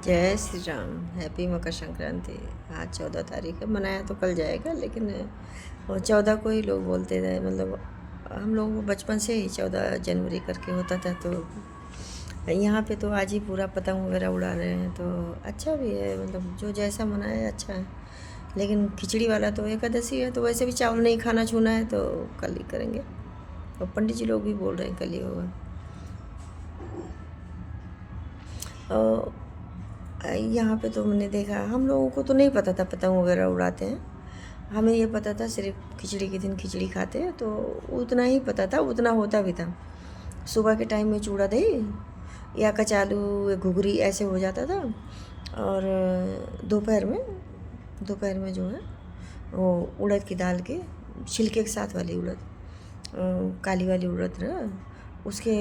जय श्री राम। हैप्पी मकर संक्रांति। आज 14 तारीख है, मनाया तो कल जाएगा, लेकिन वो 14 को ही लोग बोलते थे। मतलब हम लोगों को बचपन से ही 14 जनवरी करके होता था, तो यहाँ पे तो आज ही पूरा पतंग वगैरह उड़ा रहे हैं, तो अच्छा भी है। मतलब जो जैसा मनाए अच्छा है। लेकिन खिचड़ी वाला तो एकादशी है, तो वैसे भी चावल नहीं खाना छूना है, तो कल ही करेंगे। और पंडित जी लोग भी बोल रहे हैं कल ही होगा। और यहाँ पे तो मैंने देखा, हम लोगों को तो नहीं पता था पतंग वगैरह उड़ाते हैं। हमें ये पता था सिर्फ खिचड़ी के दिन खिचड़ी खाते हैं, तो उतना ही पता था, उतना होता भी था। सुबह के टाइम में चूड़ा दही या कचालू या घुघरी ऐसे हो जाता था। और दोपहर में जो है वो उड़द की दाल के छिलके के साथ वाली उड़द, काली वाली उड़द ना, उसके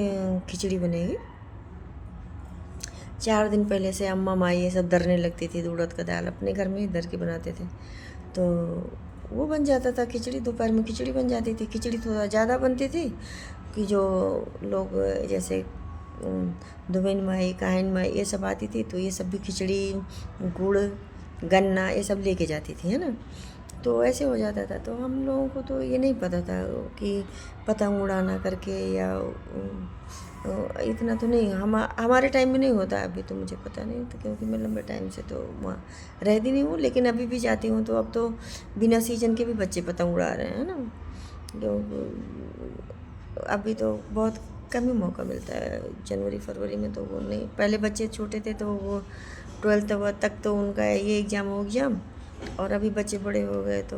खिचड़ी बनेगी। 4 दिन पहले से अम्मा माई ये सब दरने लगती थी, उड़द का दाल अपने घर में ही दर के बनाते थे, तो वो बन जाता था खिचड़ी। दोपहर में खिचड़ी बन जाती थी। खिचड़ी थोड़ा ज़्यादा बनती थी कि जो लोग जैसे दुबेन माई, काहिन माई ये सब आती थी, तो ये सब भी खिचड़ी, गुड़, गन्ना ये सब लेके जाती थी, है ना। तो ऐसे हो जाता था। तो हम लोगों को तो ये नहीं पता था कि पतंग उड़ाना करके, या इतना तो नहीं। हमारे टाइम में नहीं होता। अभी तो मुझे पता नहीं, तो क्योंकि मैं लंबे टाइम से तो वहाँ रहती नहीं हूँ, लेकिन अभी भी जाती हूँ, तो अब तो बिना सीजन के भी बच्चे पतंग उड़ा रहे हैं ना। जो अभी तो बहुत कम ही मौका मिलता है जनवरी फरवरी में, तो वो नहीं। पहले बच्चे छोटे थे तो वो 12th तक तो उनका ये एग्ज़ाम हो एग्ज़ाम, और अभी बच्चे बड़े हो गए तो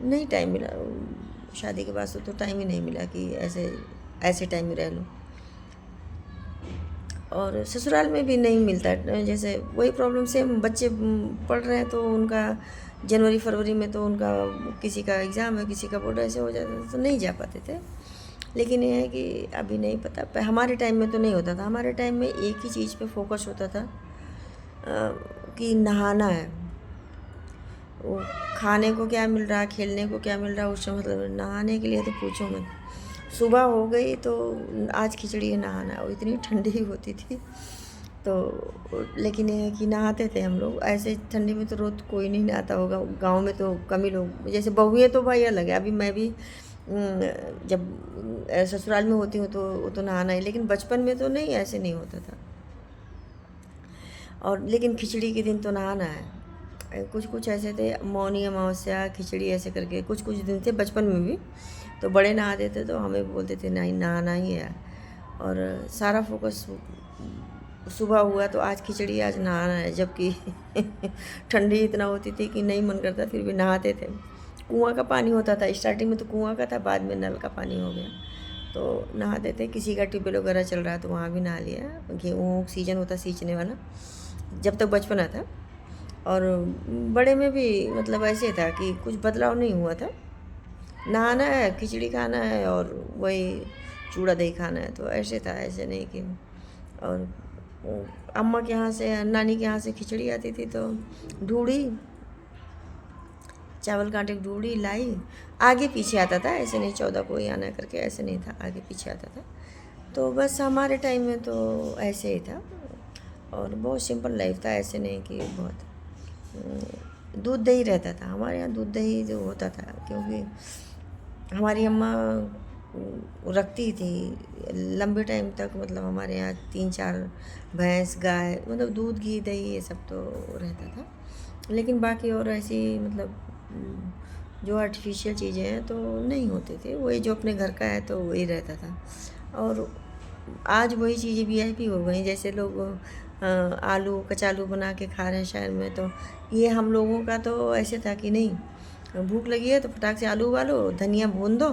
नहीं टाइम मिला। शादी के बाद से तो टाइम ही नहीं मिला कि ऐसे ऐसे टाइम में रह लूँ। और ससुराल में भी नहीं मिलता। जैसे वही प्रॉब्लम से बच्चे पढ़ रहे हैं, तो उनका जनवरी फरवरी में तो उनका किसी का एग्ज़ाम है, किसी का बोर्ड, ऐसे हो जाता था, तो नहीं जा पाते थे। लेकिन ये है कि अभी नहीं पता। हमारे टाइम में तो नहीं होता था। हमारे टाइम में एक ही चीज़ पे फोकस होता था, कि नहाना है। वो खाने को क्या मिल रहा, खेलने को क्या मिल रहा, उससे मतलब नहाने के लिए तो पूछो मत। सुबह हो गई तो आज खिचड़ी है, नहाना है। और इतनी ठंडी होती थी, तो लेकिन ये है कि नहाते थे हम लोग। ऐसे ठंडी में तो रोज़ कोई नहीं नहाता होगा। गांव में तो कम ही लोग, जैसे बहुएँ तो भाई अलग है। अभी मैं भी जब ससुराल में होती हूँ तो वो तो नहाना ही, लेकिन बचपन में तो नहीं, ऐसे नहीं होता था। और लेकिन खिचड़ी के दिन तो नहाना है। कुछ कुछ ऐसे थे, मौनी अमावस्या खिचड़ी ऐसे करके कुछ कुछ दिन थे बचपन में भी, तो बड़े नहा देते तो हमें बोलते थे नहीं, नहाना ही है। और सारा फोकस सुबह हुआ तो आज खिचड़ी, आज नहाना है, जबकि ठंडी इतना होती थी कि नहीं मन करता, फिर भी नहाते थे। कुआं का पानी होता था, स्टार्टिंग में तो कुआं का था, बाद में नल का पानी हो गया, तो नहाते थे। किसी का ट्यूबवेल वगैरह चल रहा है तो वहाँ भी नहा लिया। गेहूँ सीजन होता सींचने वाला, जब तक बचपना था। और बड़े में भी मतलब ऐसे था कि कुछ बदलाव नहीं हुआ था। नहाना है, खिचड़ी खाना है, और वही चूड़ा दही खाना है, तो ऐसे था। ऐसे नहीं कि और अम्मा के यहाँ से, नानी के यहाँ से खिचड़ी आती थी, तो ढूढ़ी, चावल कांटे की ढूढ़ी लाई। आगे पीछे आता था, ऐसे नहीं 14 को ही आना करके, ऐसे नहीं था, आगे पीछे आता था। तो बस हमारे टाइम में तो ऐसे ही था, और बहुत सिंपल लाइफ था। ऐसे नहीं कि बहुत दूध दही रहता था हमारे यहाँ। दूध दही जो होता था, क्योंकि हमारी अम्मा रखती थी लंबे टाइम तक। मतलब हमारे यहाँ 3-4 भैंस, गाय, मतलब दूध घी दही ये सब तो रहता था। लेकिन बाकी और ऐसी मतलब जो आर्टिफिशियल चीज़ें हैं तो नहीं होते थे। वही जो अपने घर का है तो वही रहता था। और आज वही चीज़ें वीआईपी हो गई। जैसे लोग आलू कचालू बना के खा रहे हैं शहर में, तो ये हम लोगों का तो ऐसे था कि नहीं, भूख लगी है तो फटाक से आलू उबालो, धनिया भून दो,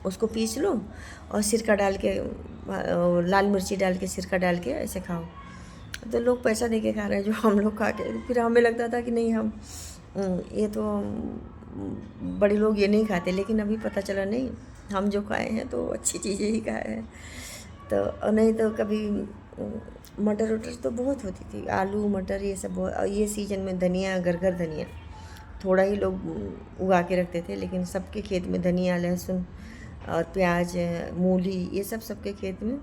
उसको पीस लो, और सिरका डाल के, लाल मिर्ची डाल के, सिरका डाल के ऐसे खाओ। तो लोग पैसा दे के खा रहे हैं, जो हम लोग खा के फिर हमें लगता था कि नहीं, हम ये तो बड़े लोग ये नहीं खाते। लेकिन अभी पता चला नहीं, हम जो खाए हैं तो अच्छी चीज़ें ही खाए हैं। तो और नहीं तो कभी मटर वटर तो बहुत होती थी, आलू मटर ये सब बहुत। और ये सीजन में धनिया, घर घर धनिया, थोड़ा ही लोग उगा के रखते थे, लेकिन सबके खेत में धनिया, लहसुन और प्याज, मूली, ये सब सबके खेत में।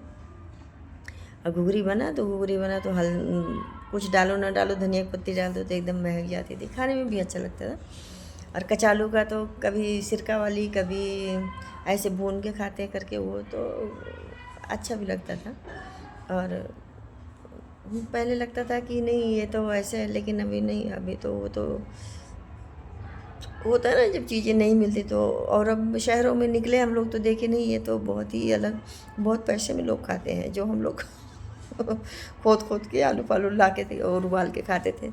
और घुघरी बना तो हल कुछ डालो ना डालो, धनिया की पत्ती डाल दो तो एकदम महक जाती थी, खाने में भी अच्छा लगता था। और कचालू का तो कभी सिरका वाली, कभी ऐसे भून के खाते करके, वो तो अच्छा भी लगता था। और पहले लगता था कि नहीं ये तो ऐसे है, लेकिन अभी नहीं, अभी तो वो तो होता है ना जब चीज़ें नहीं मिलती तो। और अब शहरों में निकले हम लोग तो देखे नहीं, ये तो बहुत ही अलग, बहुत पैसे में लोग खाते हैं, जो हम लोग खोद खोद के आलू पालू ला के थे और उबाल के खाते थे।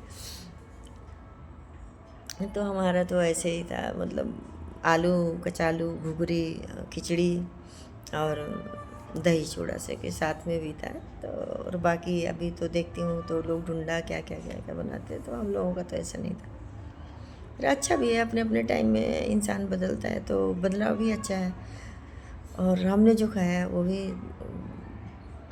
तो हमारा तो ऐसे ही था, मतलब आलू, कचालू, घुघरी, खिचड़ी और दही चूड़ा से के साथ में भी था। तो और बाकी अभी तो देखती हूँ तो लोग ढूंढा क्या क्या क्या क्या बनाते हैं, तो हम लोगों का तो ऐसा नहीं था। पर अच्छा भी है, अपने अपने टाइम में इंसान बदलता है तो बदलाव भी अच्छा है। और हमने जो खाया है वो भी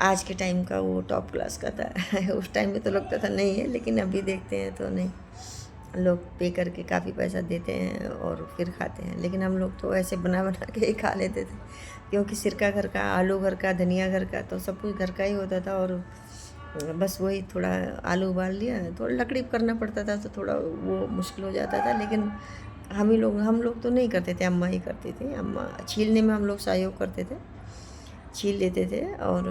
आज के टाइम का वो टॉप क्लास का था। उस टाइम में तो लगता था नहीं है, लेकिन अभी देखते हैं तो नहीं, लोग पे करके काफ़ी पैसा देते हैं और फिर खाते हैं। लेकिन हम लोग तो ऐसे बना बना के ही खा लेते थे, क्योंकि सिरका घर का, आलू घर का, धनिया घर का, तो सब कुछ घर का ही होता था। और बस वही थोड़ा आलू उबाल लिया, थोड़ा लकड़ी पर करना पड़ता था तो थोड़ा वो मुश्किल हो जाता था। लेकिन हम लोग तो नहीं करते थे, अम्मा ही करती थी। अम्मा छीलने में हम लोग सहयोग करते थे, छील लेते थे। और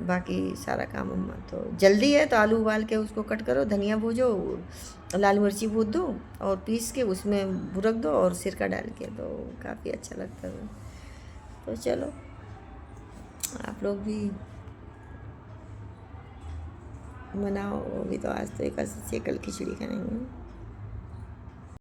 बाकी सारा काम अम्मा, तो जल्दी है तो आलू उबाल के उसको कट करो, धनिया भूजो, लाल मिर्ची भूज दो और पीस के उसमें भुरक दो और सिरका डाल के, तो काफ़ी अच्छा लगता था। तो चलो, आप लोग भी बनाओ। अभी तो आज तो एकादशी है, कल खिचड़ी खाएंगे।